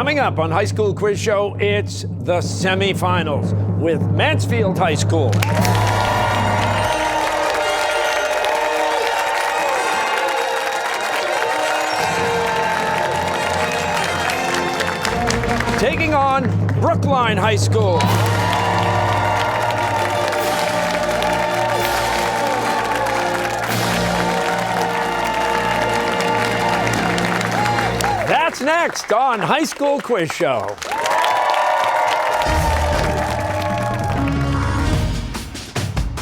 Coming up on High School Quiz Show, it's the semifinals with Mansfield High School. Taking on Brookline High School. That's next on High School Quiz Show.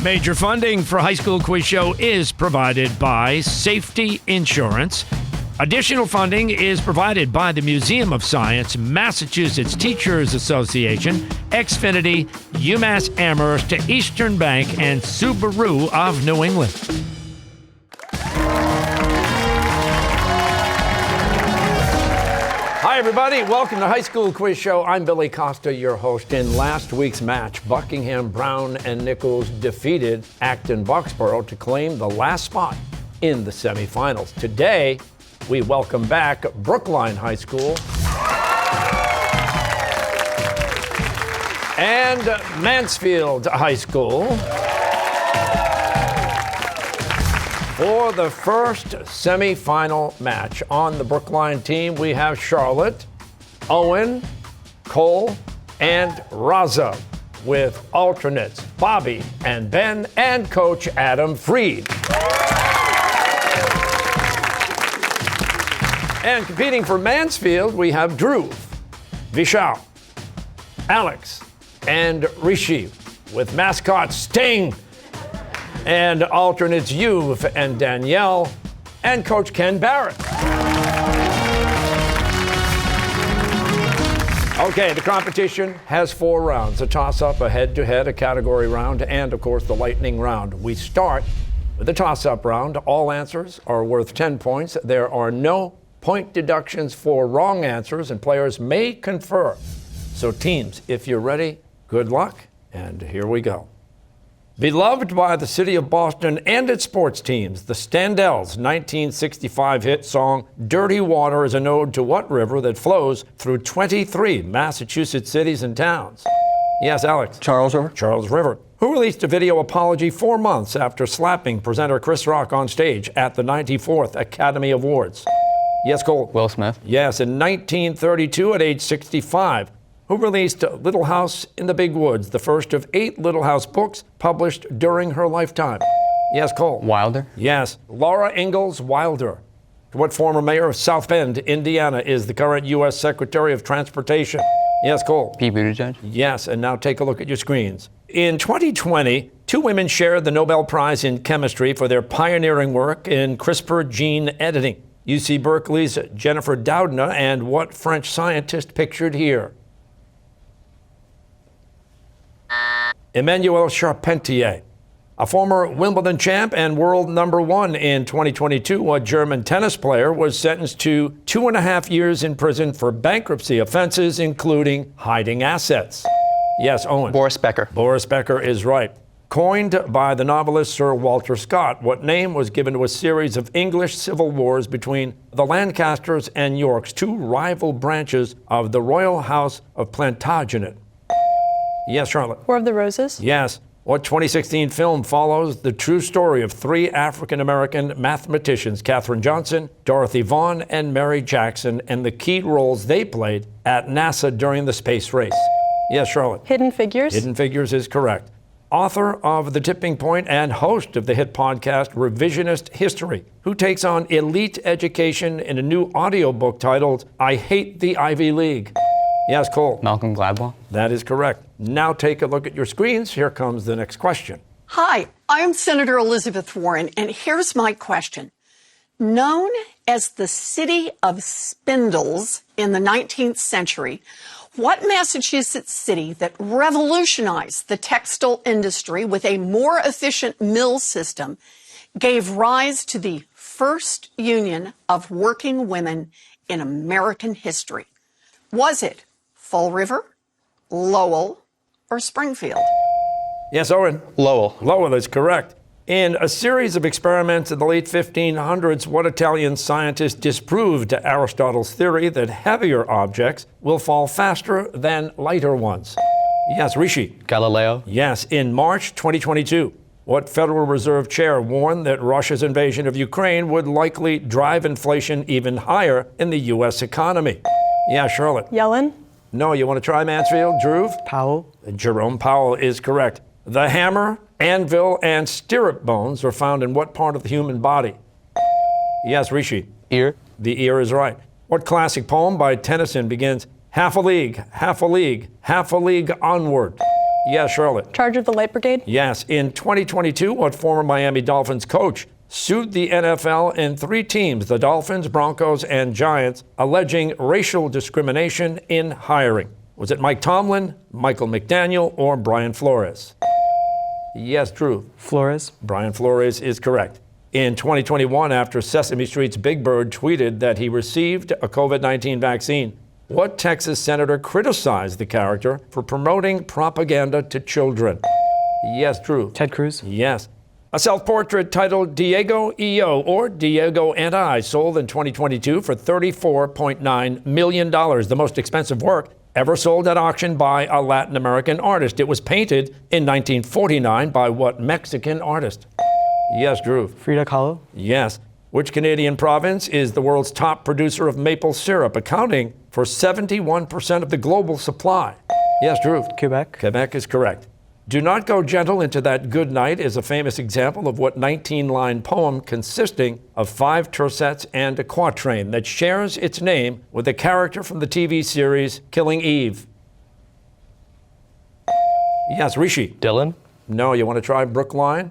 Major funding for High School Quiz Show is provided by Safety Insurance. Additional funding is provided by the Museum of Science, Massachusetts Teachers Association, Xfinity, UMass Amherst, Eastern Bank, and Subaru of New England. Hi, everybody. Welcome to High School Quiz Show. I'm Billy Costa, your host. In last week's match, Buckingham, Brown, and Nichols defeated Acton-Boxborough to claim the last spot in the semifinals. Today, we welcome back Brookline High School and Mansfield High School for the first semifinal match. On the Brookline team, we have Charlotte, Owen, Cole, and Raza, with alternates Bobby and Ben and Coach Adam Freed. And competing for Mansfield, we have Drew, Vishal, Alex, and Rishi, with mascots Sting, and alternates Yuv and Danielle, and Coach Ken Barrett. Okay, the competition has 4 rounds: a toss-up, a head-to-head, a category round, and, of course, the lightning round. We start with the toss-up round. All answers are worth 10 points. There are no point deductions for wrong answers, and players may confer. So teams, if you're ready, good luck, and here we go. Beloved by the city of Boston and its sports teams, the Standells' 1965 hit song Dirty Water is an ode to what river that flows through 23 Massachusetts cities and towns? Yes, Alex. Charles River. Charles River. Who released a video apology 4 months after slapping presenter Chris Rock on stage at the 94th Academy Awards? Yes, Cole. Will Smith. Yes, in 1932 at age 65. Who released Little House in the Big Woods, the first of 8 Little House books published during her lifetime? Yes, Cole. Wilder. Yes, Laura Ingalls Wilder. What former mayor of South Bend, Indiana, is the current U.S. Secretary of Transportation? Yes, Cole. Pete Buttigieg. Yes, and now take a look at your screens. In 2020, 2 women shared the Nobel Prize in Chemistry for their pioneering work in CRISPR gene editing. UC Berkeley's Jennifer Doudna and what French scientist pictured here? Emmanuel Charpentier. A former Wimbledon champ and world number 1 in 2022, a German tennis player was sentenced to 2.5 years in prison for bankruptcy offenses, including hiding assets. Yes, Owen. Boris Becker. Boris Becker is right. Coined by the novelist Sir Walter Scott, what name was given to a series of English civil wars between the Lancasters and Yorks, 2 rival branches of the royal house of Plantagenet? Yes, Charlotte. War of the Roses? Yes. What 2016 film follows the true story of 3 African-American mathematicians, Katherine Johnson, Dorothy Vaughan, and Mary Jackson, and the key roles they played at NASA during the space race? Yes, Charlotte. Hidden Figures? Hidden Figures is correct. Author of The Tipping Point and host of the hit podcast Revisionist History, who takes on elite education in a new audiobook titled I Hate the Ivy League? Yes, Cole. Malcolm Gladwell. That is correct. Now take a look at your screens. Here comes the next question. Hi, I'm Senator Elizabeth Warren, and here's my question. Known as the City of Spindles in the 19th century, what Massachusetts city that revolutionized the textile industry with a more efficient mill system gave rise to the first union of working women in American history? Was it Fall River, Lowell, or Springfield? Yes, Owen. Lowell. Lowell is correct. In a series of experiments in the late 1500s, what Italian scientist disproved Aristotle's theory that heavier objects will fall faster than lighter ones? Yes, Rishi. Galileo. Yes, in March 2022. What Federal Reserve chair warned that Russia's invasion of Ukraine would likely drive inflation even higher in the U.S. economy? Yeah, Charlotte. Yellen. No, you want to try Mansfield? Drew? Powell. Jerome Powell is correct. The hammer, anvil, and stirrup bones are found in what part of the human body? Yes, Rishi. Ear. The ear is right. What classic poem by Tennyson begins, half a league, half a league, half a league onward? Yes, Charlotte. Charge of the Light Brigade. Yes, in 2022, what former Miami Dolphins coach sued the NFL in 3 teams, the Dolphins, Broncos, and Giants, alleging racial discrimination in hiring? Was it Mike Tomlin, Michael McDaniel, or Brian Flores? Yes, Drew. Flores. Brian Flores is correct. In 2021, after Sesame Street's Big Bird tweeted that he received a COVID-19 vaccine, what Texas senator criticized the character for promoting propaganda to children? Yes, Drew. Ted Cruz. Yes. A self-portrait titled Diego E.O. or Diego and I sold in 2022 for $34.9 million, the most expensive work ever sold at auction by a Latin American artist. It was painted in 1949 by what Mexican artist? Yes, Drew. Frida Kahlo. Yes. Which Canadian province is the world's top producer of maple syrup, accounting for 71% of the global supply? Yes, Drew. Quebec. Quebec is correct. Do Not Go Gentle Into That Good Night is a famous example of what 19-line poem consisting of 5 tercets and a quatrain that shares its name with a character from the TV series Killing Eve? Yes, Rishi. Dylan. No, you want to try Brookline?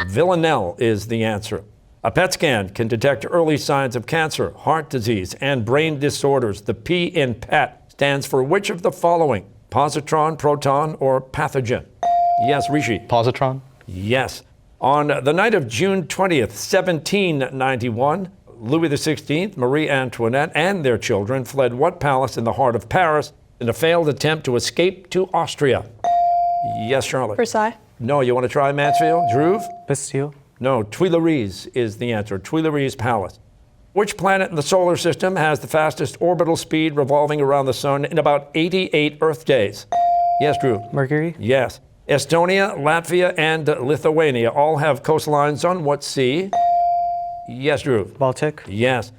Villanelle is the answer. A PET scan can detect early signs of cancer, heart disease, and brain disorders. The P in PET stands for which of the following? Positron, proton, or pathogen? Yes, Rishi. Positron. Yes. On the night of June 20th, 1791, Louis XVI, Marie Antoinette, and their children fled what palace in the heart of Paris in a failed attempt to escape to Austria? Yes, Charlotte. Versailles. No, you want to try Mansfield? Drew? Bastille. No, Tuileries is the answer. Tuileries Palace. Which planet in the solar system has the fastest orbital speed revolving around the sun in about 88 Earth days? Yes, Drew. Mercury. Yes. Estonia, Latvia, and Lithuania all have coastlines on what sea? Yes, Drew. Baltic. Yes.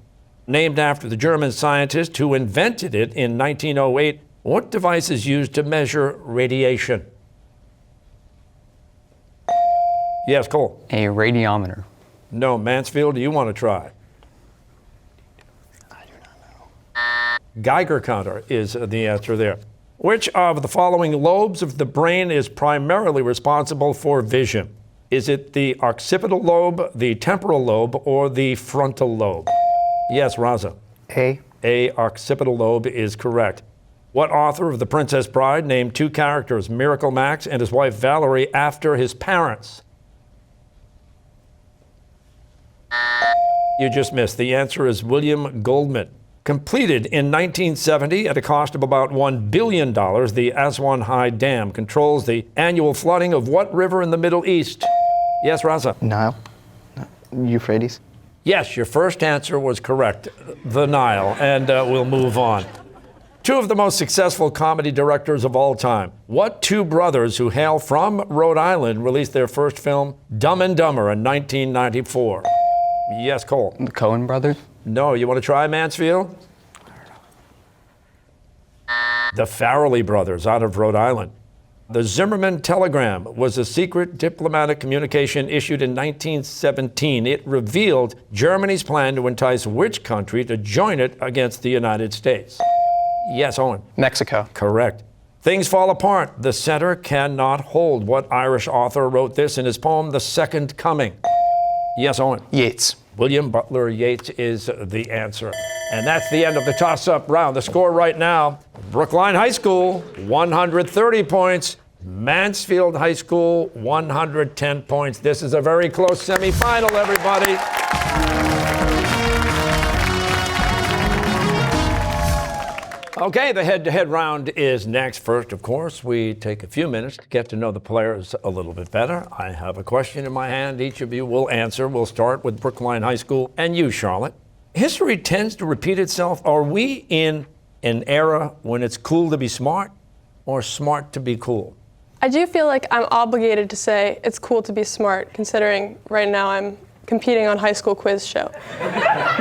Named after the German scientist who invented it in 1908, what device is used to measure radiation? Yes, Cole. A radiometer. No, Mansfield, do you want to try? I do not know. Geiger counter is the answer there. Which of the following lobes of the brain is primarily responsible for vision? Is it the occipital lobe, the temporal lobe, or the frontal lobe? Yes, Raza. A. Occipital lobe is correct. What author of The Princess Bride named 2 characters, Miracle Max and his wife Valerie, after his parents? You just missed. The answer is William Goldman. Completed in 1970 at a cost of about $1 billion, the Aswan High Dam controls the annual flooding of what river in the Middle East? Yes, Raza. Nile. Euphrates. Yes, your first answer was correct, the Nile, and we'll move on. 2 of the most successful comedy directors of all time. What 2 brothers who hail from Rhode Island released their first film, Dumb and Dumber, in 1994? Yes, Cole. The Coen brothers. No, you want to try Mansfield? The Farrelly brothers out of Rhode Island. The Zimmerman telegram was a secret diplomatic communication issued in 1917. It revealed Germany's plan to entice which country to join it against the United States? Yes, Owen. Mexico. Correct. Things fall apart. The center cannot hold. What Irish author wrote this in his poem, The Second Coming? Yes, Owen. Yeats. William Butler Yeats is the answer. And that's the end of the toss-up round. The score right now, Brookline High School, 130 points. Mansfield High School, 110 points. This is a very close semifinal, everybody. Okay, the head-to-head round is next. First, of course, we take a few minutes to get to know the players a little bit better. I have a question in my hand. Each of you will answer. We'll start with Brookline High School and you, Charlotte. History tends to repeat itself. Are we in an era when it's cool to be smart or smart to be cool? I do feel like I'm obligated to say it's cool to be smart, considering right now I'm competing on high school quiz show.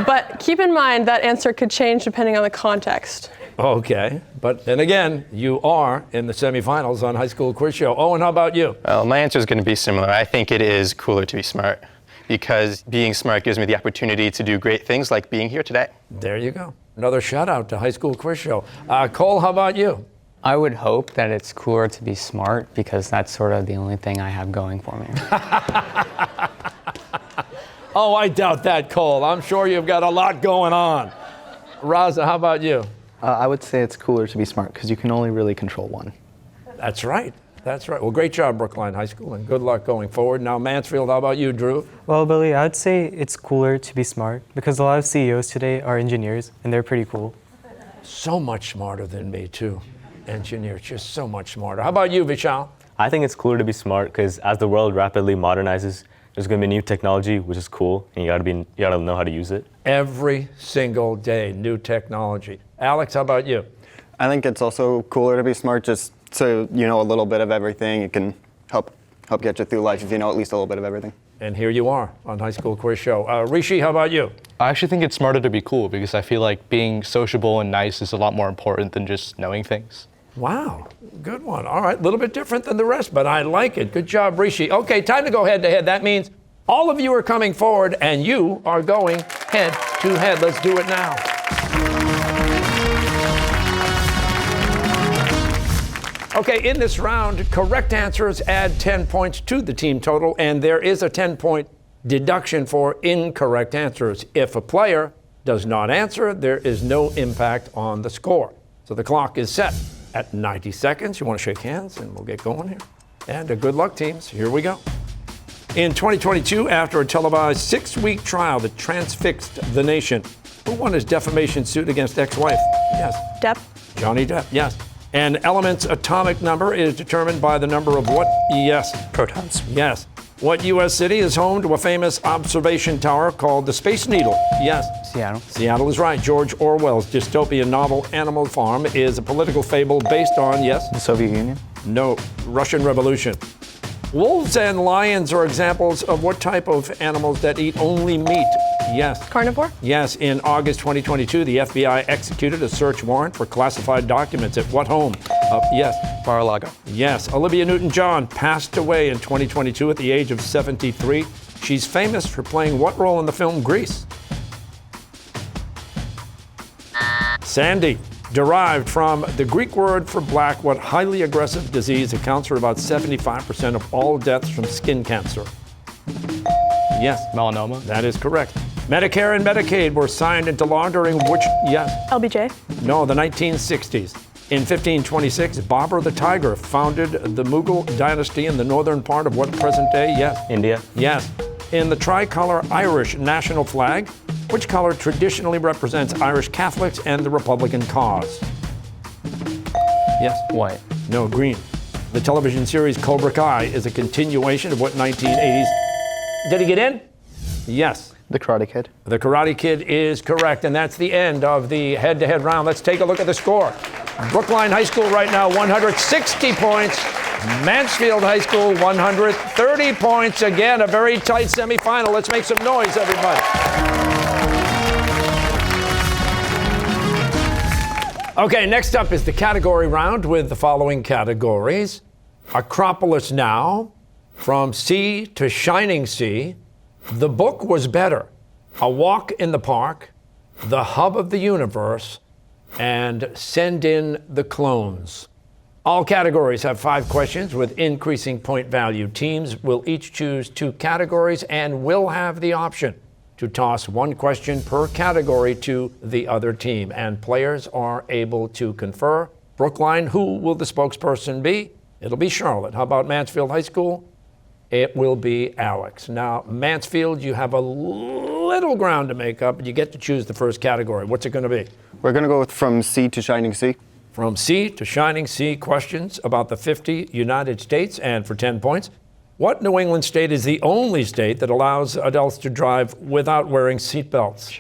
But keep in mind that answer could change depending on the context. Okay, but then again, you are in the semifinals on high school quiz show. Owen, how about you? Well, my answer is going to be similar. I think it is cooler to be smart because being smart gives me the opportunity to do great things like being here today. There you go. Another shout out to high school quiz show. Cole, how about you? I would hope that it's cooler to be smart because that's sort of the only thing I have going for me. Oh, I doubt that, Cole. I'm sure you've got a lot going on. Raza, how about you? I would say it's cooler to be smart because you can only really control one. That's right. That's right. Well, great job, Brookline High School, and good luck going forward. Now, Mansfield, how about you, Drew? Well, Billy, I would say it's cooler to be smart because a lot of CEOs today are engineers and they're pretty cool. So much smarter than me, too. Engineers, just so much smarter. How about you, Vishal? I think it's cooler to be smart because as the world rapidly modernizes, there's going to be new technology, which is cool, and you got to know how to use it. Every single day, new technology. Alex, how about you? I think it's also cooler to be smart just so you know a little bit of everything. It can help get you through life if you know at least a little bit of everything. And here you are on High School Quiz Show. Rishi, how about you? I actually think it's smarter to be cool because I feel like being sociable and nice is a lot more important than just knowing things. Wow, good one. All right, a little bit different than the rest, but I like it. Good job, Rishi. Okay, time to go head-to-head. That means all of you are coming forward, and you are going head-to-head. Let's do it now. Okay, in this round, correct answers add 10 points to the team total, and there is a 10-point deduction for incorrect answers. If a player does not answer, there is no impact on the score. So the clock is set at 90 seconds. You want to shake hands, and we'll get going here. And good luck, teams. Here we go. In 2022, after a televised 6-week trial that transfixed the nation, who won his defamation suit against ex-wife? Yes. Depp. Johnny Depp, yes. An element's atomic number is determined by the number of what? Yes. Protons. Yes. What U.S. city is home to a famous observation tower called the Space Needle? Yes. Seattle. Seattle is right. George Orwell's dystopian novel Animal Farm is a political fable based on, yes? The Soviet Union? No, Russian Revolution. Wolves and lions are examples of what type of animals that eat only meat? Yes. Carnivore? Yes. In August 2022, the FBI executed a search warrant for classified documents at what home? Yes. Mar-a-Lago. Yes. Olivia Newton-John passed away in 2022 at the age of 73. She's famous for playing what role in the film Grease? Sandy. Derived from the Greek word for black, what highly aggressive disease accounts for about 75% of all deaths from skin cancer? Yes. Melanoma. That is correct. Medicare and Medicaid were signed into law during which? Yes. LBJ. No, the 1960s. In 1526, Babur the Tiger founded the Mughal dynasty in the northern part of what present day? Yes. India. Yes. In the tricolor Irish national flag, which color traditionally represents Irish Catholics and the Republican cause? Yes. White. No, green. The television series Cobra Kai is a continuation of what 1980s? Did he get in? Yes. The Karate Kid. The Karate Kid is correct, and that's the end of the head-to-head round. Let's take a look at the score. Brookline High School right now, 160 points. Mansfield High School, 130 points. Again, a very tight semifinal. Let's make some noise, everybody. Okay, next up is the category round with the following categories. Acropolis Now, From Sea to Shining Sea, The Book Was Better, A Walk in the Park, The Hub of the Universe, and Send in the Clones. All categories have 5 questions with increasing point value. Teams will each choose 2 categories and will have the option to toss 1 question per category to the other team. And players are able to confer. Brookline, who will the spokesperson be? It'll be Charlotte. How about Mansfield High School? it will be Alex. Now, Mansfield, you have a little ground to make up, and you get to choose the first category. What's it going to be? We're going to go with From Sea to Shining Sea. From Sea to Shining Sea, questions about the 50 United States, and for 10 points. What New England state is the only state that allows adults to drive without wearing seatbelts?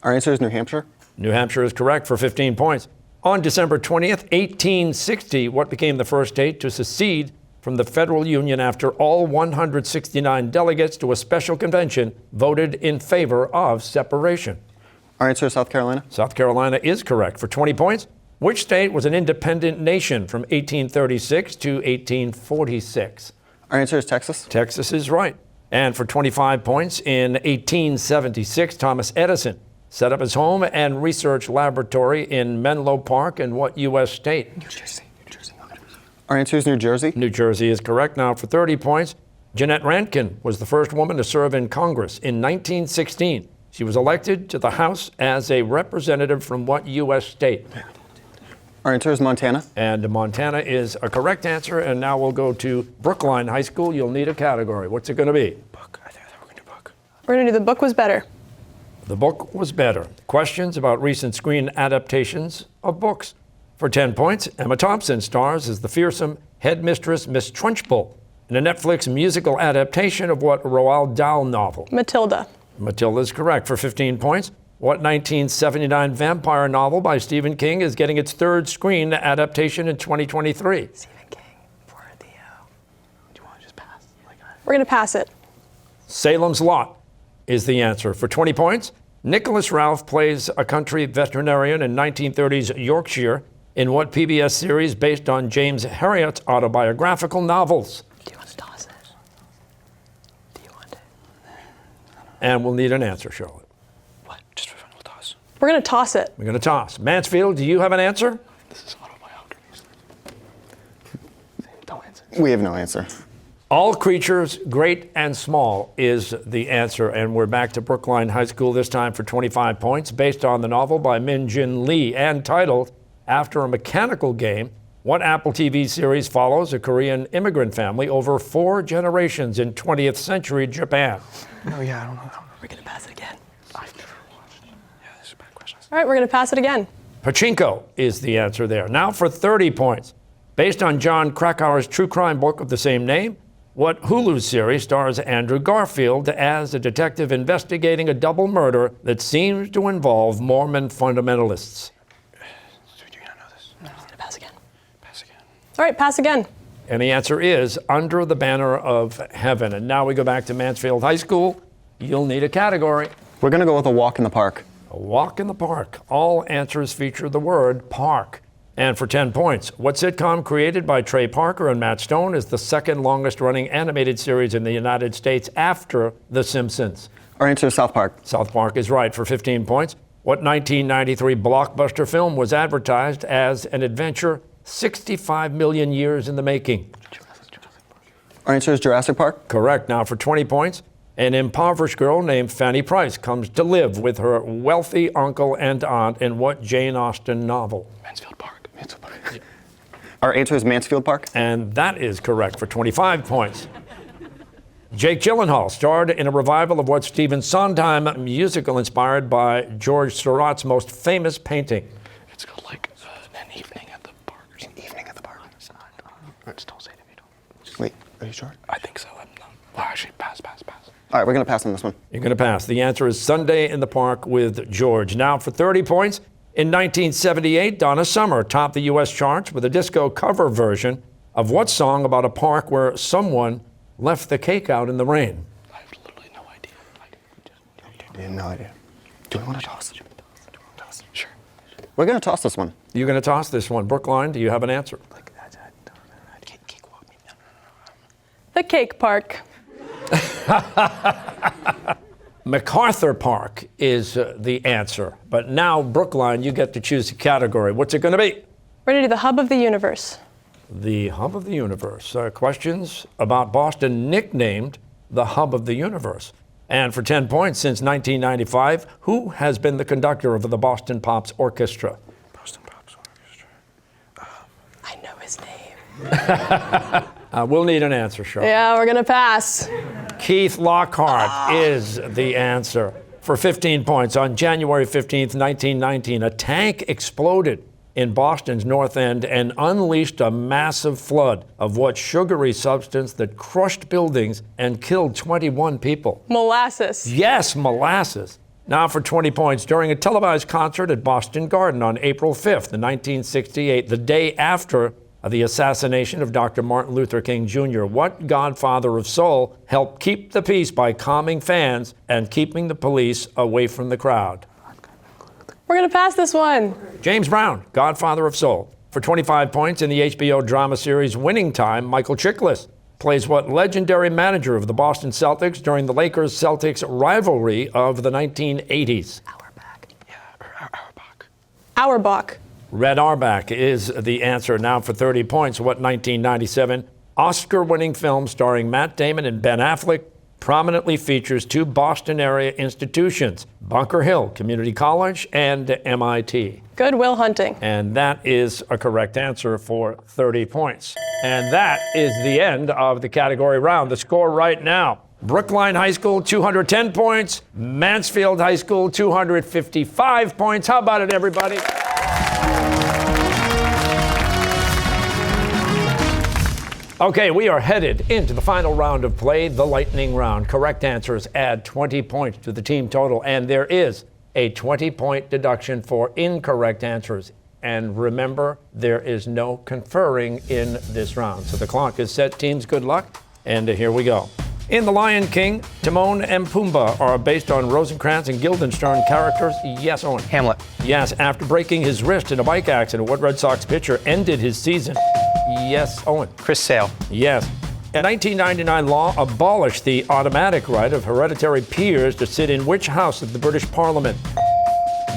Our answer is New Hampshire. New Hampshire is correct for 15 points. On December 20th, 1860, what became the first state to secede from the federal union after all 169 delegates to a special convention voted in favor of separation? Our answer is South Carolina. South Carolina is correct for 20 points. Which state was an independent nation from 1836 to 1846? Our answer is Texas. Texas is right. And for 25 points, in 1876, Thomas Edison set up his home and research laboratory in Menlo Park in what U.S. state? New Jersey. Our answer is New Jersey. New Jersey is correct. Now for 30 points, Jeanette Rankin was the first woman to serve in Congress in 1916. She was elected to the House as a representative from what U.S. state? Our answer is Montana. And Montana is a correct answer. And now we'll go to Brookline High School. You'll need a category. What's it going to be? Book. I think we're going to do book. We're going to do The Book Was Better. The book was better. Questions about recent screen adaptations of books. For 10 points, Emma Thompson stars as the fearsome headmistress Miss Trunchbull in a Netflix musical adaptation of what Roald Dahl novel? Matilda. Matilda is correct. For 15 points, what 1979 vampire novel by Stephen King is getting its third screen adaptation in 2023? Stephen King for the. Do you want to just pass? We're going to pass it. Salem's Lot is the answer. For 20 points, Nicholas Ralph plays a country veterinarian in 1930s Yorkshire in what PBS series based on James Herriot's autobiographical novels? Do you want to toss it? Do you want it? And we'll need an answer, Charlotte. What? Just for fun, we'll toss. We're going to toss it. We're going to toss. Mansfield, do you have an answer? This is autobiography. Don't answer. We have no answer. All creatures, great and small, is the answer. And we're back to Brookline High School, this time for 25 points, based on the novel by Min Jin Lee and titled After a Mechanical Game. What Apple TV series follows a Korean immigrant family over 4 generations in 20th century Japan? Oh, yeah, I don't know. We're going to pass it again. I've never watched. Yeah, this is a bad question. All right, we're going to pass it again. Pachinko is the answer there. Now for 30 points. Based on John Krakauer's true crime book of the same name, what Hulu series stars Andrew Garfield as a detective investigating a double murder that seems to involve Mormon fundamentalists? Do you not know this? No. I'm going to pass again. Pass again. All right, pass again. And the answer is Under the Banner of Heaven. And now we go back to Mansfield High School. You'll need a category. We're going to go with A Walk in the Park. A walk in the park. All answers feature the word park. And for 10 points, what sitcom created by Trey Parker and Matt Stone is the second longest running animated series in the United States after The Simpsons? Our answer is South Park. South Park is right. For 15 points, what 1993 blockbuster film was advertised as an adventure 65 million years in the making? Our answer is Jurassic Park. Correct. Now for 20 points, an impoverished girl named Fanny Price comes to live with her wealthy uncle and aunt in what Jane Austen novel? Mansfield Park. Mansfield Park. Yeah. Our answer is Mansfield Park. And that is correct for 25 points. Jake Gyllenhaal starred in a revival of what Stephen Sondheim musical inspired by George Seurat's most famous painting? It's called like An Evening at the Park. An Evening at the Park. It's not. Just don't say it if you don't. Wait, are you sure? I think so. I'm not. Well, actually, pass. All right, we're going to pass on this one. You're going to pass. The answer is Sunday in the Park with George. Now for 30 points. In 1978, Donna Summer topped the U.S. charts with a disco cover version of what song about a park where someone left the cake out in the rain? I have literally no idea. I have no idea. Do we want to toss it? Sure. We're going to toss this one. You're going to toss this one. Brookline, do you have an answer? The Cake Park. MacArthur Park is the answer. But now, Brookline, you get to choose a category. What's it going to be? We're going to do The Hub of the Universe. The Hub of the Universe. Questions about Boston nicknamed the Hub of the Universe. And for 10 points, since 1995, who has been the conductor of the Boston Pops Orchestra? Boston Pops Orchestra. I know his name. We'll need an answer, Charlotte. Yeah, we're gonna pass. Keith Lockhart is the answer. For 15 points, on January 15th, 1919, a tank exploded in Boston's North End and unleashed a massive flood of what sugary substance that crushed buildings and killed 21 people? Molasses. Yes, molasses. Now for 20 points, during a televised concert at Boston Garden on April 5th, 1968, the day after the assassination of Dr. Martin Luther King Jr., what godfather of soul helped keep the peace by calming fans and keeping the police away from the crowd? We're gonna pass this one. James Brown, godfather of soul. For 25 points in the HBO drama series Winning Time, Michael Chiklis plays what legendary manager of the Boston Celtics during the Lakers-Celtics rivalry of the 1980s? Auerbach. Red Auerbach is the answer. Now for 30 points, what 1997 Oscar-winning film starring Matt Damon and Ben Affleck prominently features two Boston area institutions, Bunker Hill Community College and MIT? Good Will Hunting. And that is a correct answer for 30 points. And that is the end of the category round. The score right now: Brookline High School, 210 points. Mansfield High School, 255 points. How about it, everybody? Okay, we are headed into the final round of play, the lightning round. Correct answers add 20 points to the team total, and there is a 20-point deduction for incorrect answers. And remember, there is no conferring in this round. So the clock is set. Teams, good luck, and here we go. In The Lion King, Timon and Pumbaa are based on Rosencrantz and Guildenstern characters. Yes, Owen. Hamlet. Yes, after breaking his wrist in a bike accident, what Red Sox pitcher ended his season? Yes, Owen. Chris Sale. Yes. A 1999 law abolished the automatic right of hereditary peers to sit in which house of the British Parliament?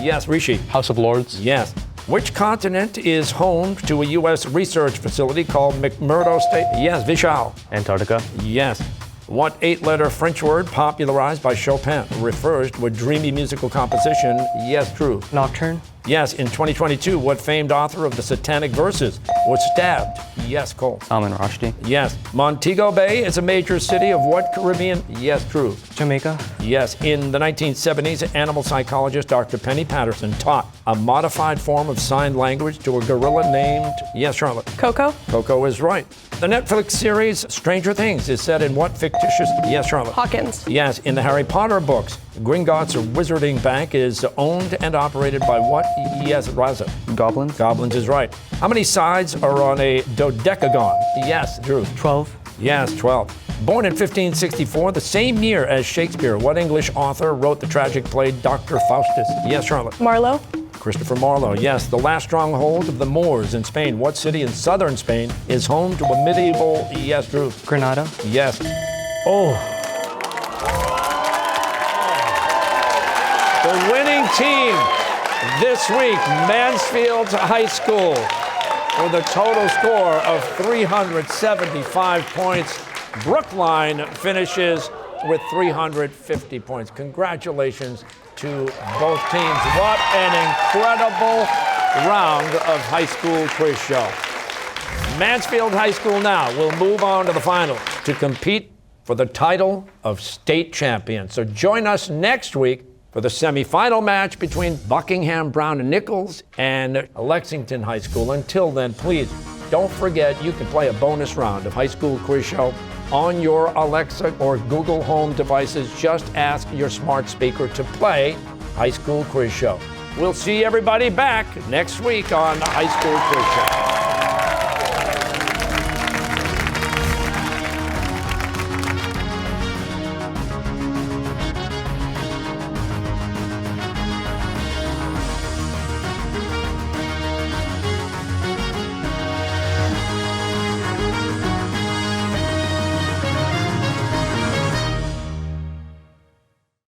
Yes, Rishi. House of Lords. Yes. Which continent is home to a U.S. research facility called McMurdo State? Yes, Vishal. Antarctica. Yes. What 8-letter French word popularized by Chopin refers to a dreamy musical composition? Yes, Drew. Nocturne. Yes, in 2022, what famed author of the Satanic Verses was stabbed? Yes, Cole. Salman Rushdie. Yes. Montego Bay is a major city of what Caribbean? Yes, Drew. Jamaica. Yes. In the 1970s, animal psychologist Dr. Penny Patterson taught a modified form of sign language to a gorilla named, yes, Charlotte. Coco. Coco is right. The Netflix series Stranger Things is set in what fictitious, yes, Charlotte. Hawkins. Yes. In the Harry Potter books, Gringotts Wizarding Bank is owned and operated by what? Yes, Raza. Goblins. Goblins is right. How many sides are on a dodecagon? Yes, Drew. 12. Yes, 12. Born in 1564, the same year as Shakespeare, what English author wrote the tragic play Dr. Faustus? Yes, Charlotte. Marlowe. Christopher Marlowe. Yes, the last stronghold of the Moors in Spain. What city in southern Spain is home to a medieval, yes, Drew. Granada. Yes. Oh. The winning team this week, Mansfield High School, with a total score of 375 points. Brookline finishes with 350 points. Congratulations to both teams. What an incredible round of high school quiz show. Mansfield High School now will move on to the finals to compete for the title of state champion. So join us next week for the semifinal match between Buckingham Brown and Nichols and Lexington High School. Until then, please don't forget you can play a bonus round of High School Quiz Show on your Alexa or Google Home devices. Just ask your smart speaker to play High School Quiz Show. We'll see everybody back next week on High School Quiz Show.